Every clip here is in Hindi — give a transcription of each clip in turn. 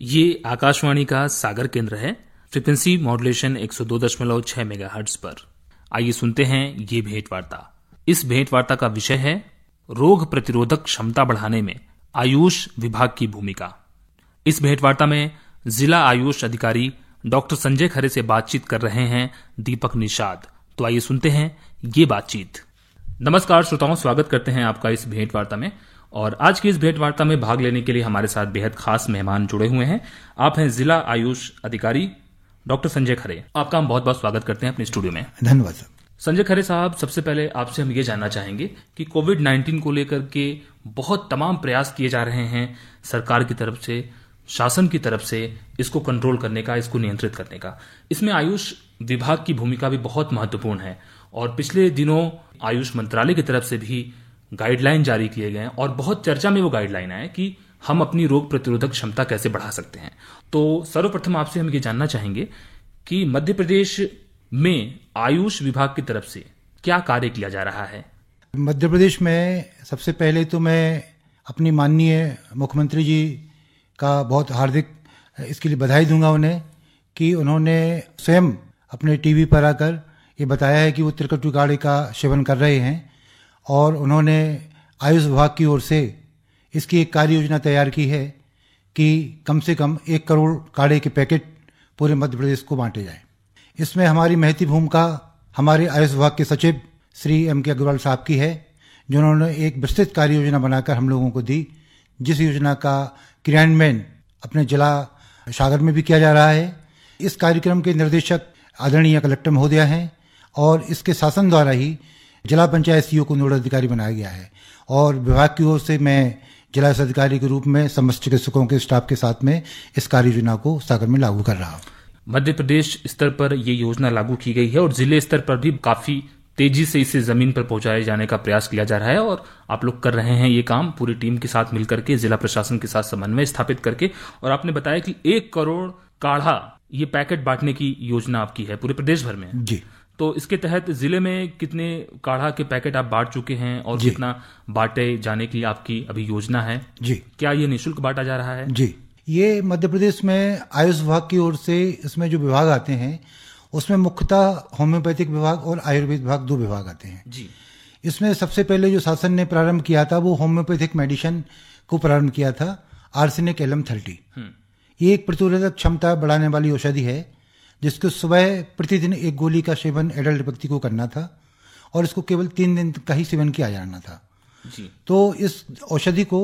ये आकाशवाणी का सागर केंद्र है। फ्रीक्वेंसी मॉड्यूलेशन 102.6 मेगाहर्ट्ज पर। आइए सुनते हैं ये भेंट वार्ता। इस भेंट वार्ता का विषय है रोग प्रतिरोधक क्षमता बढ़ाने में आयुष विभाग की भूमिका। इस भेंट वार्ता में जिला आयुष अधिकारी डॉक्टर संजय खरे से बातचीत कर रहे हैं दीपक निषाद। तो आइए सुनते हैं ये बातचीत। नमस्कार श्रोताओं, स्वागत करते हैं आपका इस भेंट वार्ता में। और आज की इस भेंट वार्ता में भाग लेने के लिए हमारे साथ बेहद खास मेहमान जुड़े हुए हैं। आप हैं जिला आयुष अधिकारी डॉक्टर संजय खरे। आपका हम बहुत बहुत स्वागत करते हैं अपने स्टूडियो में। धन्यवाद सर। संजय खरे साहब, सबसे पहले आपसे हम ये जानना चाहेंगे कि कोविड-19 को लेकर के बहुत तमाम प्रयास किए जा रहे हैं सरकार की तरफ से, शासन की तरफ से, इसको कंट्रोल करने का, इसको नियंत्रित करने का। इसमें आयुष विभाग की भूमिका भी बहुत महत्वपूर्ण है और पिछले दिनों आयुष मंत्रालय की तरफ से भी गाइडलाइन जारी किए गए हैं और बहुत चर्चा में वो गाइडलाइन है कि हम अपनी रोग प्रतिरोधक क्षमता कैसे बढ़ा सकते हैं। तो सर्वप्रथम आपसे हम ये जानना चाहेंगे कि मध्य प्रदेश में आयुष विभाग की तरफ से क्या कार्य किया जा रहा है। मध्य प्रदेश में सबसे पहले तो मैं अपनी माननीय मुख्यमंत्री जी का बहुत हार्दिक इसके लिए बधाई दूंगा उन्हें कि उन्होंने स्वयं अपने टीवी पर आकर ये बताया है कि वो त्रिकटु काढ़े का सेवन कर रहे हैं और उन्होंने आयुष विभाग की ओर से इसकी एक कार्य योजना तैयार की है कि कम से कम 1 करोड़ काढ़े के पैकेट पूरे मध्य प्रदेश को बांटे जाएं। इसमें हमारी महती भूमिका हमारे आयुष विभाग के सचिव श्री M.K. अग्रवाल साहब की है, जिन्होंने एक विस्तृत कार्य योजना बनाकर हम लोगों को दी, जिस योजना का क्रियान्वयन अपने जिला सागर में भी किया जा रहा है। इस कार्यक्रम के निर्देशक आदरणीय कलेक्टर महोदय हैं और इसके शासन द्वारा ही जिला पंचायत सीईओ को नोडल अधिकारी बनाया गया है और विभाग की ओर से मैं जिला अधिकारी के रूप में समस्त चिकित्सकों के स्टाफ के साथ में इस कार्य योजना को सागर में लागू कर रहा हूँ। मध्य प्रदेश स्तर पर ये योजना लागू की गई है और जिले स्तर पर भी काफी तेजी से इसे जमीन पर पहुंचाए जाने का प्रयास किया जा रहा है और आप लोग कर रहे हैं ये काम पूरी टीम के साथ मिलकर के, जिला प्रशासन के साथ समन्वय स्थापित करके। और आपने बताया कि 1 करोड़ काढ़ा ये पैकेट बांटने की योजना आपकी है पूरे प्रदेश भर में जी। तो इसके तहत जिले में कितने काढ़ा के पैकेट आप बांट चुके हैं और कितना बांटे जाने की आपकी अभी योजना है जी? क्या ये निःशुल्क बांटा जा रहा है? जी, ये मध्य प्रदेश में आयुष विभाग की ओर से इसमें जो विभाग आते हैं उसमें मुख्यतः होम्योपैथिक विभाग और आयुर्वेद विभाग 2 विभाग आते हैं जी। इसमें सबसे पहले जो शासन ने प्रारंभ किया था वो होम्योपैथिक मेडिसिन को प्रारंभ किया था, आर्सेनिक एलम 30। ये एक प्रतिरोधक क्षमता बढ़ाने वाली औषधि है जिसको सुबह प्रतिदिन 1 गोली का सेवन एडल्ट व्यक्ति को करना था और इसको केवल 3 दिन का ही सेवन किया जाना था जी। तो इस औषधि को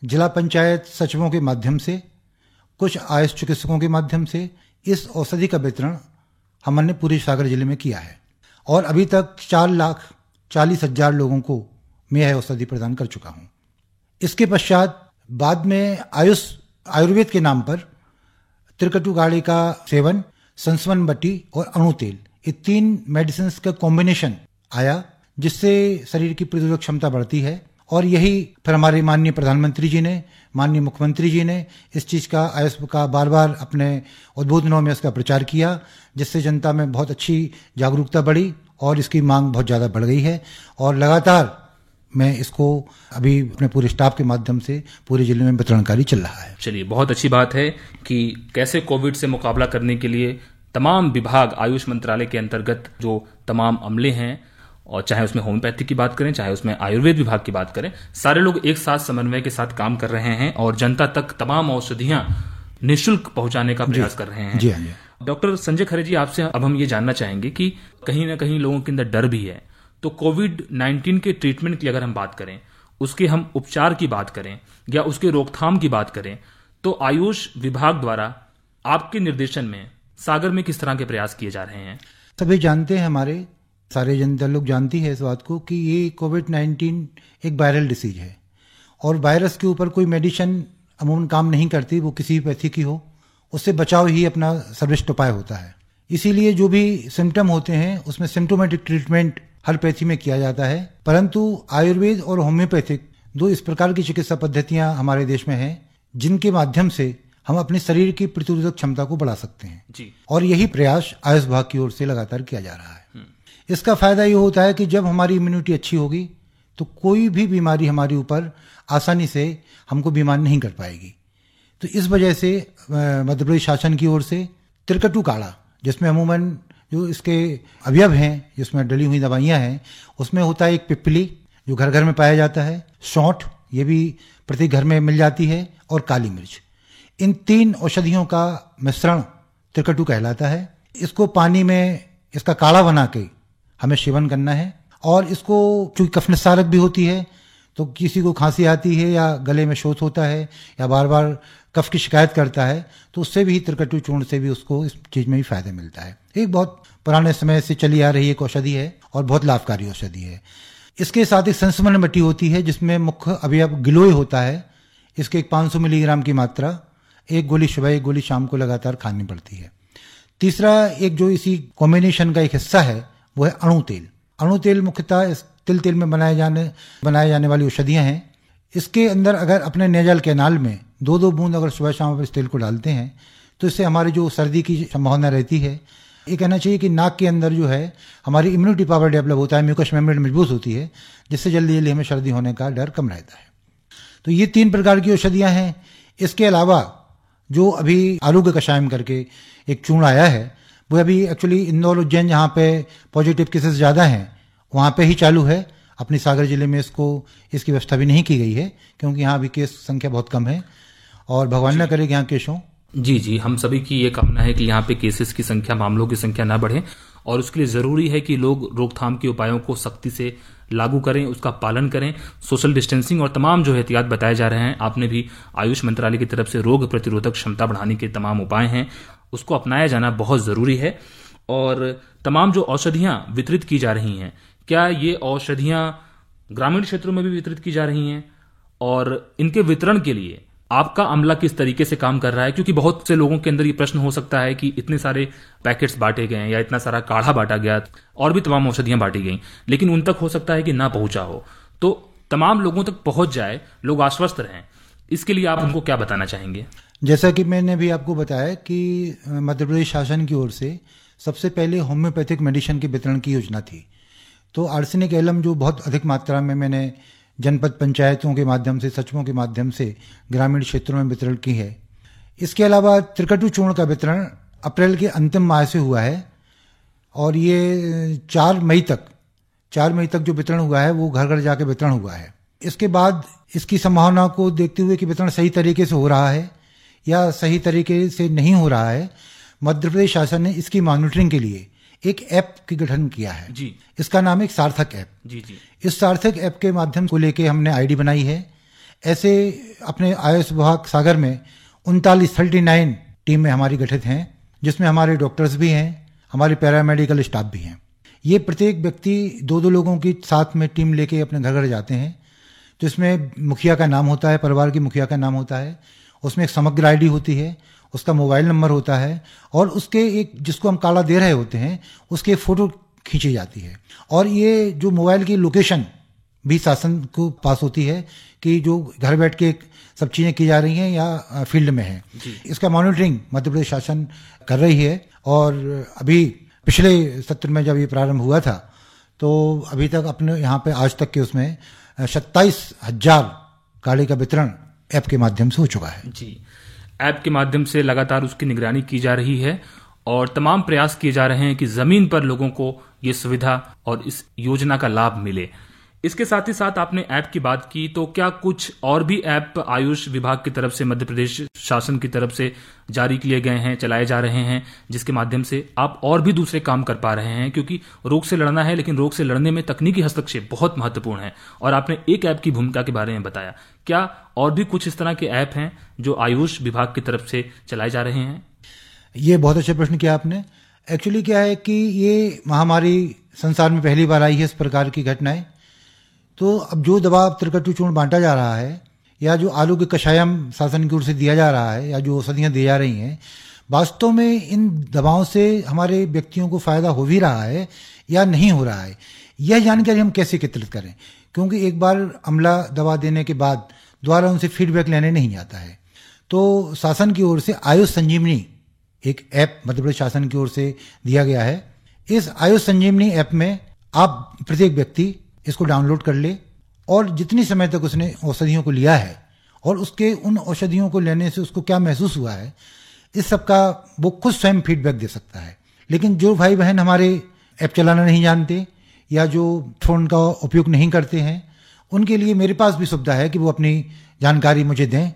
जिला पंचायत सचिवों के माध्यम से, कुछ आयुष चिकित्सकों के माध्यम से इस औषधि का वितरण हमने पूरे सागर जिले में किया है और अभी तक 4,40,000 लोगों को मैं यह औषधि प्रदान कर चुका हूँ। इसके पश्चात बाद में आयुर्वेद के नाम पर त्रिकटु काढ़े का सेवन, संस्वन बट्टी और अणु तेल, ये 3 मेडिसिन का कॉम्बिनेशन आया जिससे शरीर की प्रतिरोधक क्षमता बढ़ती है और यही फिर हमारे माननीय प्रधानमंत्री जी ने, माननीय मुख्यमंत्री जी ने इस चीज का आयुष का बार बार अपने उद्बोधनों में इसका प्रचार किया, जिससे जनता में बहुत अच्छी जागरूकता बढ़ी और इसकी मांग बहुत ज्यादा बढ़ गई है और लगातार मैं इसको अभी अपने पूरे स्टाफ के माध्यम से पूरे जिले में वितरणकारी चल रहा है। चलिए, बहुत अच्छी बात है कि कैसे कोविड से मुकाबला करने के लिए तमाम विभाग आयुष मंत्रालय के अंतर्गत जो तमाम अमले हैं, और चाहे उसमें होम्योपैथी की बात करें, चाहे उसमें आयुर्वेद विभाग की बात करें, सारे लोग एक साथ समन्वय के साथ काम कर रहे हैं और जनता तक तमाम औषधियां निःशुल्क पहुंचाने का प्रयास कर रहे हैं। जी हाँ जी। डॉक्टर संजय खरे जी, आपसे अब हम ये जानना चाहेंगे कि कहीं ना कहीं लोगों के अंदर डर भी है, तो कोविड-19 के ट्रीटमेंट की अगर हम बात करें, उसके हम उपचार की बात करें या उसके रोकथाम की बात करें, तो आयुष विभाग द्वारा आपके निर्देशन में सागर में किस तरह के प्रयास किए जा रहे हैं? सभी जानते हैं, हमारे सारे जनता लोग जानती है इस बात को कि ये कोविड-19 एक वायरल डिसीज है और वायरस के ऊपर कोई मेडिसिन अमूमन काम नहीं करती, वो किसी भी पैथी की हो, उससे बचाव ही अपना सर्वश्रेष्ठ उपाय होता है। इसीलिए जो भी सिम्टम होते हैं उसमें सिम्टोमेटिक ट्रीटमेंट हर पैथी में किया जाता है, परंतु आयुर्वेद और होम्योपैथिक 2 इस प्रकार की चिकित्सा पद्धतियां हमारे देश में हैं जिनके माध्यम से हम अपने शरीर की प्रतिरोधक क्षमता को बढ़ा सकते हैं जी। और यही प्रयास आयुष विभाग की ओर से लगातार किया जा रहा है। इसका फायदा ये होता है कि जब हमारी इम्यूनिटी अच्छी होगी तो कोई भी बीमारी हमारे ऊपर आसानी से हमको बीमार नहीं कर पाएगी। तो इस वजह से मध्य प्रदेश शासन की ओर से त्रिकटु काढ़ा, जिसमें अमूमन जो इसके अवयव हैं, जिसमें डली हुई दवाइयां हैं, उसमें होता है एक पिप्पली जो घर घर में पाया जाता है, सौंठ ये भी प्रत्येक घर में मिल जाती है, और काली मिर्च। इन 3 औषधियों का मिश्रण त्रिकटु कहलाता है। इसको पानी में इसका काढ़ा बना के हमें सेवन करना है। और इसको चूंकि कफ निस्सारक भी होती है, तो किसी को खांसी आती है या गले में शोथ होता है या बार बार कफ की शिकायत करता है, तो उससे भी त्रिकटु चूर्ण से भी उसको इस चीज में भी फायदा मिलता है। एक बहुत पुराने समय से चली आ रही एक औषधि है और बहुत लाभकारी औषधि है। इसके साथ एक संस्मरण मिट्टी होती है जिसमें मुख्य अवयव गिलोय होता है। इसके 500 मिलीग्राम की मात्रा, 1 गोली सुबह 1 गोली शाम को लगातार खानी पड़ती है। तीसरा एक जो इसी कॉम्बिनेशन का एक हिस्सा है वो है अणु तेल। अणु तेल मुख्यतः तिल तेल में बनाए जाने वाली औषधियां हैं। इसके अंदर अगर अपने नेजल कैनाल में 2-2 बूंद अगर सुबह शाम इस तेल को डालते हैं तो इससे हमारी जो सर्दी की संभावना रहती है, ये कहना चाहिए कि नाक के अंदर जो है हमारी इम्यूनिटी पावर डेवलप होता है, म्यूकस मेम्ब्रेन मजबूत होती है, जिससे जल्दी जल्दी हमें सर्दी होने का डर कम रहता है। तो ये 3 प्रकार की औषधियां हैं। इसके अलावा जो अभी आरोग्य कषायम करके एक चूर्ण आया है, वो अभी एक्चुअली इंदौर उज्जैन जहाँ पे पॉजिटिव केसेस ज़्यादा हैं वहाँ पे ही चालू है। अपने सागर जिले में इसकी व्यवस्था भी नहीं की गई है क्योंकि यहाँ अभी केस संख्या बहुत कम है और भगवान न करे कि यहाँ केस हो। जी, हम सभी की ये कामना है कि यहाँ पे केसेस की संख्या, मामलों की संख्या ना बढ़े, और उसके लिए जरूरी है कि लोग रोकथाम के उपायों को सख्ती से लागू करें, उसका पालन करें। सोशल डिस्टेंसिंग और तमाम जो एहतियात बताए जा रहे हैं, आपने भी आयुष मंत्रालय की तरफ से रोग प्रतिरोधक क्षमता बढ़ाने के तमाम उपाय हैं, उसको अपनाया जाना बहुत जरूरी है। और तमाम जो औषधियां वितरित की जा रही हैं, क्या ये औषधियां ग्रामीण क्षेत्रों में भी वितरित की जा रही हैं? और इनके वितरण के लिए आपका अमला किस तरीके से काम कर रहा है? क्योंकि बहुत से लोगों के अंदर ये प्रश्न हो सकता है कि इतने सारे पैकेट्स बांटे गए या इतना सारा काढ़ा बांटा गया और भी तमाम औषधियां बांटी गई, लेकिन उन तक हो सकता है कि ना पहुंचा हो। तो तमाम लोगों तक पहुंच जाए, लोग आश्वस्त रहें, इसके लिए आप उनको क्या बताना चाहेंगे? जैसा कि मैंने भी आपको बताया कि मध्य प्रदेश शासन की ओर से सबसे पहले होम्योपैथिक मेडिसिन के वितरण की योजना थी। तो आर्सेनिक एलम जो बहुत अधिक मात्रा में मैंने जनपद पंचायतों के माध्यम से, सचिवों के माध्यम से ग्रामीण क्षेत्रों में वितरण की है। इसके अलावा त्रिकटु चूर्ण का वितरण अप्रैल के अंतिम माह से हुआ है और ये 4 मई तक जो वितरण हुआ है वो घर घर जाके वितरण हुआ है। इसके बाद इसकी संभावना को देखते हुए कि वितरण सही तरीके से हो रहा है या सही तरीके से नहीं हो रहा है, मध्य प्रदेश शासन ने इसकी मॉनिटरिंग के लिए एक ऐप की गठन किया है जी। इसका नाम है सार्थक ऐप। जी। इस सार्थक ऐप के माध्यम को लेके हमने आईडी बनाई है। ऐसे अपने आयुष विभाग सागर में 39 टीमें हमारी गठित हैं, जिसमें हमारे डॉक्टर्स भी हैं, हमारे पैरामेडिकल स्टाफ भी हैं। ये प्रत्येक व्यक्ति 2-2 लोगों की साथ में टीम लेके अपने घर घर जाते हैं। तो इसमें मुखिया का नाम होता है, परिवार की मुखिया का नाम होता है, उसमें एक समग्र आईडी होती है, उसका मोबाइल नंबर होता है और उसके एक जिसको हम काढ़ा दे रहे होते हैं उसकी फोटो खींची जाती है। और ये जो मोबाइल की लोकेशन भी शासन को पास होती है कि जो घर बैठ के सब चीजें की जा रही हैं या फील्ड में है। इसका मॉनिटरिंग मध्य प्रदेश शासन कर रही है। और अभी पिछले सत्र में जब ये प्रारंभ हुआ था तो अभी तक अपने यहाँ पे आज तक के उसमें 27,000 काढ़े का वितरण ऐप के माध्यम से हो चुका है। जी, ऐप के माध्यम से लगातार उसकी निगरानी की जा रही है और तमाम प्रयास किए जा रहे हैं कि जमीन पर लोगों को ये सुविधा और इस योजना का लाभ मिले। इसके साथ ही साथ आपने ऐप की बात की, तो क्या कुछ और भी ऐप आयुष विभाग की तरफ से, मध्य प्रदेश शासन की तरफ से जारी किए गए हैं, चलाए जा रहे हैं, जिसके माध्यम से आप और भी दूसरे काम कर पा रहे हैं? क्योंकि रोग से लड़ना है, लेकिन रोग से लड़ने में तकनीकी हस्तक्षेप बहुत महत्वपूर्ण है और आपने एक ऐप की भूमिका के बारे में बताया। क्या और भी कुछ इस तरह के ऐप हैं जो आयुष विभाग की तरफ से चलाए जा रहे हैं? ये बहुत अच्छा प्रश्न किया आपने। एक्चुअली क्या है कि ये महामारी संसार में पहली बार आई है इस प्रकार की घटनाएं। तो अब जो दवा त्रिकटु चूर्ण बांटा जा रहा है या जो आरोग्य कषायम शासन की ओर से दिया जा रहा है या जो औषधियां दी जा रही हैं, वास्तव में इन दवाओं से हमारे व्यक्तियों को फायदा हो भी रहा है या नहीं हो रहा है, यह जानकारी हम कैसे एकत्रित करें? क्योंकि एक बार अमला दवा देने के बाद दोबारा उनसे फीडबैक लेने नहीं आता है। तो शासन की ओर से आयुष संजीवनी एक ऐप मध्य प्रदेश शासन की ओर से दिया गया है। इस आयुष संजीवनी ऐप में आप प्रत्येक व्यक्ति इसको डाउनलोड कर ले और जितनी समय तक उसने औषधियों को लिया है और उसके उन औषधियों को लेने से उसको क्या महसूस हुआ है, इस सब का वो खुद स्वयं फीडबैक दे सकता है। लेकिन जो भाई बहन हमारे ऐप चलाना नहीं जानते या जो फोन का उपयोग नहीं करते हैं, उनके लिए मेरे पास भी सुविधा है कि वो अपनी जानकारी मुझे दें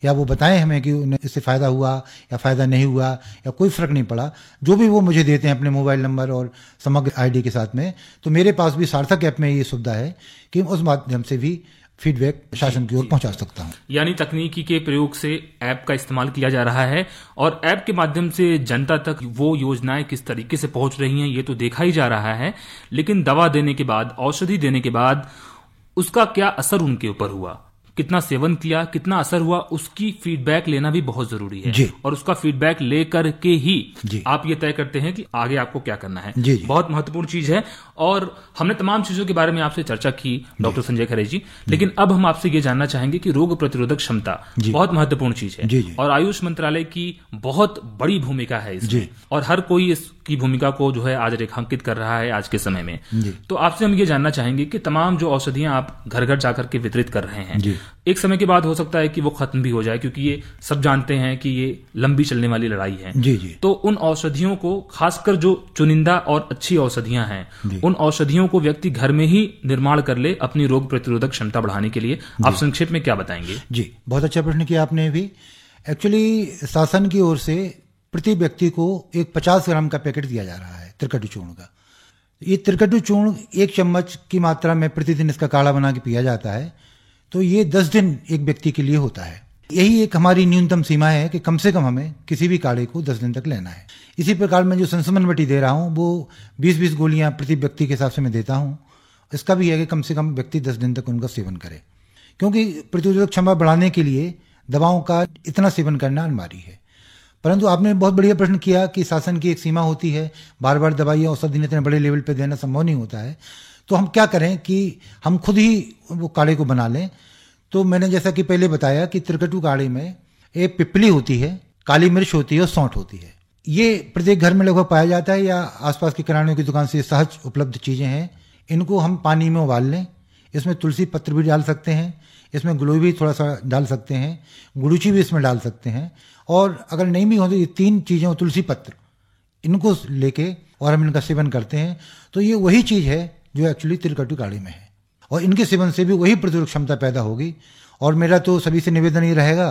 या वो बताएं हमें कि उन्हें इससे फ़ायदा हुआ या फ़ायदा नहीं हुआ या कोई फ़र्क नहीं पड़ा। जो भी वो मुझे देते हैं अपने मोबाइल नंबर और समग्र आईडी के साथ में, तो मेरे पास भी सार्थक ऐप में ये सुविधा है कि उस माध्यम से भी फीडबैक शासन की ओर पहुंचा सकता हूं। यानी तकनीकी के प्रयोग से ऐप का इस्तेमाल किया जा रहा है और ऐप के माध्यम से जनता तक वो योजनाएं किस तरीके से पहुंच रही हैं ये तो देखा ही जा रहा है, लेकिन दवा देने के बाद, औषधि देने के बाद उसका क्या असर उनके ऊपर हुआ, कितना सेवन किया, कितना असर हुआ, उसकी फीडबैक लेना भी बहुत जरूरी है जी। और उसका फीडबैक लेकर के ही आप ये तय करते हैं कि आगे आपको क्या करना है। जी। बहुत महत्वपूर्ण चीज है और हमने तमाम चीजों के बारे में आपसे चर्चा की डॉक्टर संजय खरे जी, लेकिन अब हम आपसे ये जानना चाहेंगे कि रोग प्रतिरोधक क्षमता बहुत महत्वपूर्ण चीज है और आयुष मंत्रालय की बहुत बड़ी भूमिका है इसमें और हर कोई इसकी भूमिका को जो है आज रेखांकित कर रहा है आज के समय में। तो आपसे हम ये जानना चाहेंगे कि तमाम जो औषधियां आप घर घर जाकर के वितरित कर रहे हैं, एक समय के बाद हो सकता है कि वो खत्म भी हो जाए, क्योंकि ये सब जानते हैं कि ये लंबी चलने वाली लड़ाई है। तो उन औषधियों को, खासकर जो चुनिंदा और अच्छी औषधियां हैं, उन औषधियों को व्यक्ति घर में ही निर्माण कर ले अपनी रोग प्रतिरोधक क्षमता बढ़ाने के लिए, आप संक्षेप में क्या बताएंगे? जी, बहुत अच्छा प्रश्न किया आपने भी। एक्चुअली शासन की ओर से प्रति व्यक्ति को एक 50 ग्राम का पैकेट दिया जा रहा है त्रिकटु चूर्ण का। ये त्रिकटु चूर्ण 1 चम्मच की मात्रा में प्रतिदिन इसका काढ़ा बना के पिया जाता है, तो ये 10 दिन एक व्यक्ति के लिए होता है। यही एक हमारी न्यूनतम सीमा है कि कम से कम हमें किसी भी काढ़े को 10 दिन तक लेना है। इसी प्रकार मैं जो संसमन बटी दे रहा हूँ वो 20-20 गोलियां प्रति व्यक्ति के हिसाब से मैं देता हूँ। इसका भी है कि कम से कम व्यक्ति 10 दिन तक उनका सेवन करे, क्योंकि प्रतिरोधक क्षमता बढ़ाने के लिए दवाओं का इतना सेवन करना अनिवार्य है। परंतु आपने बहुत बढ़िया प्रश्न किया कि शासन की एक सीमा होती है, बार बार दवाइयाँ औषधि इतने बड़े लेवल पे देना संभव नहीं होता है, तो हम क्या करें कि हम खुद ही वो काढ़े को बना लें। तो मैंने जैसा कि पहले बताया कि त्रिकटु काढ़े में एक पिपली होती है, काली मिर्च होती है और सौंठ होती है। ये प्रत्येक घर में लगभग पाया जाता है या आसपास की किराने की दुकान से सहज उपलब्ध चीजें हैं। इनको हम पानी में उबाल लें, इसमें तुलसी पत्र भी डाल सकते हैं, इसमें गिलोय भी थोड़ा सा डाल सकते हैं, गुड़ूची भी इसमें डाल सकते हैं, और अगर नहीं भी हो तो ये 3 चीजें, तुलसी पत्र, इनको लेके और हम इनका सेवन करते हैं, तो ये वही चीज है जो एक्चुअली त्रिकटु काढ़े में है और इनके सेवन से भी वही प्रतिरोधक क्षमता पैदा होगी। और मेरा तो सभी से निवेदन ये रहेगा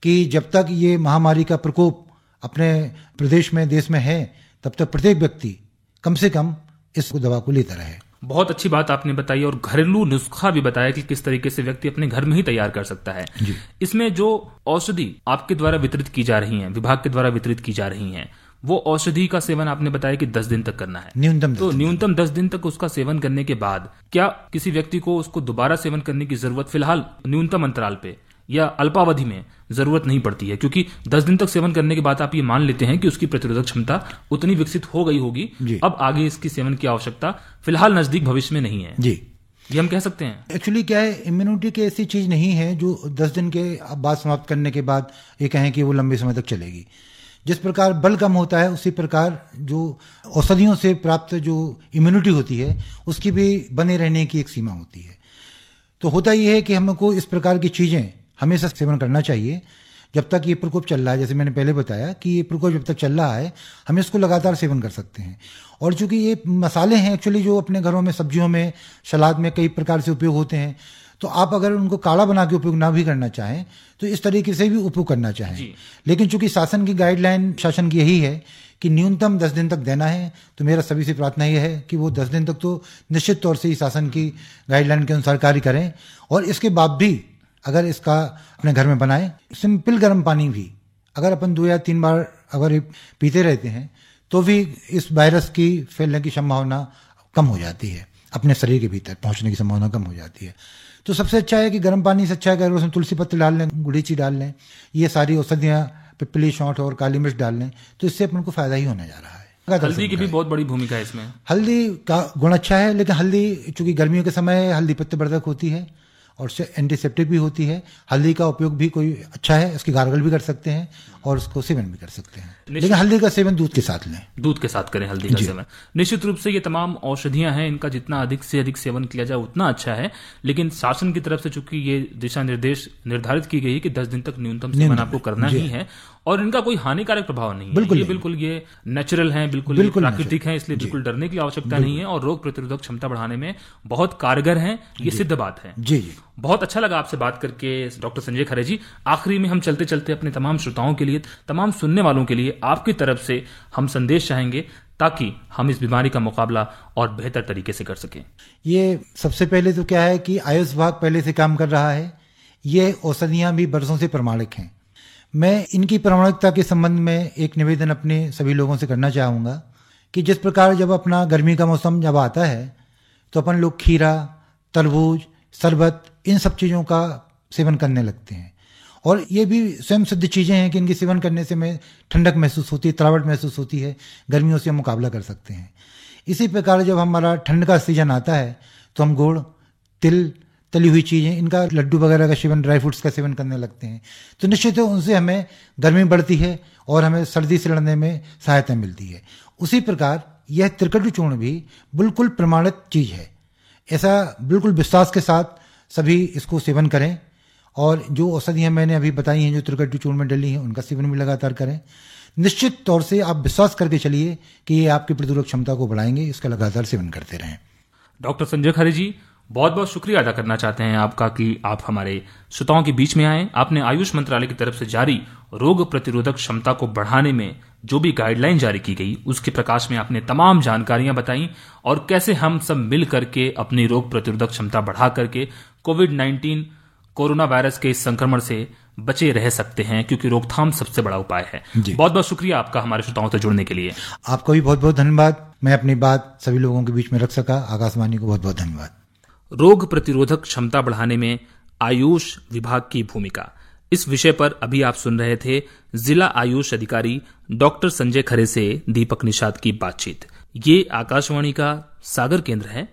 कि जब तक ये महामारी का प्रकोप अपने प्रदेश में, देश में है, तब तक प्रत्येक व्यक्ति कम से कम इस दवा को लेता रहे। बहुत अच्छी बात आपने बताई और घरेलू नुस्खा भी बताया कि किस तरीके से व्यक्ति अपने घर में ही तैयार कर सकता है। इसमें जो औषधि आपके द्वारा वितरित की जा रही हैं, विभाग के द्वारा वितरित की जा रही हैं, वो औषधि का सेवन आपने बताया कि 10 दिन तक करना है, न्यूनतम 10 दिन तक उसका सेवन करने के बाद क्या किसी व्यक्ति को उसको दोबारा सेवन करने की जरूरत फिलहाल न्यूनतम अंतराल पे या अल्पावधि में जरूरत नहीं पड़ती है? क्योंकि 10 दिन तक सेवन करने के बाद आप ये मान लेते हैं कि उसकी प्रतिरोधक क्षमता उतनी विकसित हो गई होगी, अब आगे इसकी सेवन की आवश्यकता फिलहाल नजदीक भविष्य में नहीं है। ये हम कह सकते हैं। एक्चुअली क्या है, इम्यूनिटी की ऐसी चीज नहीं है जो 10 दिन के बाद समाप्त करने के बाद ये कहें कि वो लंबे समय तक चलेगी। जिस प्रकार बल कम होता है उसी प्रकार जो औषधियों से प्राप्त जो इम्यूनिटी होती है उसकी भी बने रहने की एक सीमा होती है। तो होता यह है कि हमको इस प्रकार की चीजें हमेशा सेवन करना चाहिए जब तक ये प्रकोप चल रहा है। जैसे मैंने पहले बताया कि ये प्रकोप जब तक चल रहा है हम इसको लगातार सेवन कर सकते हैं। और चूंकि ये मसाले हैं एक्चुअली जो अपने घरों में, सब्जियों में, सलाद में कई प्रकार से उपयोग होते हैं, तो आप अगर उनको काढ़ा बना के उपयोग ना भी करना चाहें तो इस तरीके से भी उपयोग करना चाहें। लेकिन चूंकि शासन की गाइडलाइन, शासन की यही है कि न्यूनतम 10 दिन तक देना है, तो मेरा सभी से प्रार्थना यह है कि वो 10 दिन तक तो निश्चित तौर से ही शासन की गाइडलाइन के अनुसार कार्य करें। और इसके बाद भी अगर इसका अपने घर में बनाएं, सिंपल गर्म पानी भी अगर अपन 2 या 3 बार अगर पीते रहते हैं तो भी इस वायरस की फैलने की संभावना कम हो जाती है, अपने शरीर के भीतर पहुंचने की संभावना कम हो जाती है। तो सबसे अच्छा है कि गर्म पानी से अच्छा है कि अगर उसमें तुलसी पत्र डाल लें, गुड़ीची डाल लें, ये सारी औषधियां, पिपली, सौंठ और काली मिर्च डाल लें, तो इससे अपन को फायदा ही होने जा रहा है। हल्दी की भी बहुत बड़ी भूमिका है इसमें। हल्दी का गुण अच्छा है, लेकिन हल्दी चूंकि गर्मियों के समय हल्दी पित्तवर्धक होती है और उससे एंटीसेप्टिक भी होती है। हल्दी का उपयोग भी कोई अच्छा है, इसकी गार्गल भी कर सकते हैं और उसको सेवन भी कर सकते हैं, लेकिन हल्दी का सेवन दूध के साथ लें। दूध के साथ करें हल्दी का सेवन। निश्चित रूप से ये तमाम औषधियां हैं, इनका जितना अधिक से अधिक सेवन किया जाए उतना अच्छा है, लेकिन शासन की तरफ से चूंकि ये दिशा निर्देश निर्धारित की गई है कि 10 दिन तक न्यूनतम सेवन आपको करना ही है और इनका कोई हानिकारक प्रभाव नहीं है। बिल्कुल ये नेचुरल है, बिल्कुल प्राकृतिक है, इसलिए बिल्कुल डरने की आवश्यकता नहीं है और रोग प्रतिरोधक क्षमता बढ़ाने में बहुत कारगर है, ये सिद्ध बात है। जी। बहुत अच्छा लगा आपसे बात करके डॉक्टर संजय खरे जी। आखिरी में हम चलते चलते अपने तमाम श्रोताओं के लिए, तमाम सुनने वालों के लिए आपकी तरफ से हम संदेश चाहेंगे ताकि हम इस बीमारी का मुकाबला और बेहतर तरीके से कर सकें। ये सबसे पहले तो क्या है कि आयुष विभाग पहले से काम कर रहा है, ये औषधियां भी बरसों से प्रमाणिक हैं। मैं इनकी प्रामाणिकता के संबंध में एक निवेदन अपने सभी लोगों से करना चाहूँगा कि जिस प्रकार जब अपना गर्मी का मौसम जब आता है तो अपन लोग खीरा, तरबूज, शरबत, इन सब चीज़ों का सेवन करने लगते हैं और ये भी स्वयं सिद्ध चीज़ें हैं कि इनके सेवन करने से हमें ठंडक महसूस होती है, तरावट महसूस होती है, गर्मियों से हम मुकाबला कर सकते हैं। इसी प्रकार जब हमारा ठंड का सीजन आता है तो हम गुड़, तिल, तली हुई चीज़ें, इनका लड्डू वगैरह का सेवन, ड्राई फ्रूट्स का सेवन करने लगते हैं तो निश्चित है उनसे हमें गर्मी बढ़ती है और हमें सर्दी से लड़ने में सहायता मिलती है। उसी प्रकार यह त्रिकटु चूर्ण भी बिल्कुल प्रमाणित चीज़ है, ऐसा बिल्कुल विश्वास के साथ सभी इसको सेवन करें और जो औषधियाँ मैंने अभी बताई हैं जो त्रिकटु चूर्ण में डली हैं उनका सेवन भी लगातार करें। निश्चित तौर से आप विश्वास करके चलिए कि ये आपकी प्रतिरोधक क्षमता को बढ़ाएंगे, इसका लगातार सेवन करते रहें। डॉक्टर संजय खरे जी, बहुत बहुत शुक्रिया अदा करना चाहते हैं आपका कि आप हमारे श्रोताओं के बीच में आए। आपने आयुष मंत्रालय की तरफ से जारी रोग प्रतिरोधक क्षमता को बढ़ाने में जो भी गाइडलाइन जारी की गई उसके प्रकाश में आपने तमाम जानकारियां बताई और कैसे हम सब मिल करके अपनी रोग प्रतिरोधक क्षमता बढ़ा करके कोविड-19 कोरोना वायरस के इस संक्रमण से बचे रह सकते हैं, क्योंकि रोकथाम सबसे बड़ा उपाय है। बहुत बहुत शुक्रिया आपका हमारे श्रोताओं से जुड़ने के लिए। आपको भी बहुत बहुत धन्यवाद। मैं अपनी बात सभी लोगों के बीच में रख सका। आकाशवाणी को बहुत बहुत धन्यवाद। रोग प्रतिरोधक क्षमता बढ़ाने में आयुष विभाग की भूमिका, इस विषय पर अभी आप सुन रहे थे जिला आयुष अधिकारी डॉक्टर संजय खरे से दीपक निषाद की बातचीत। ये आकाशवाणी का सागर केंद्र है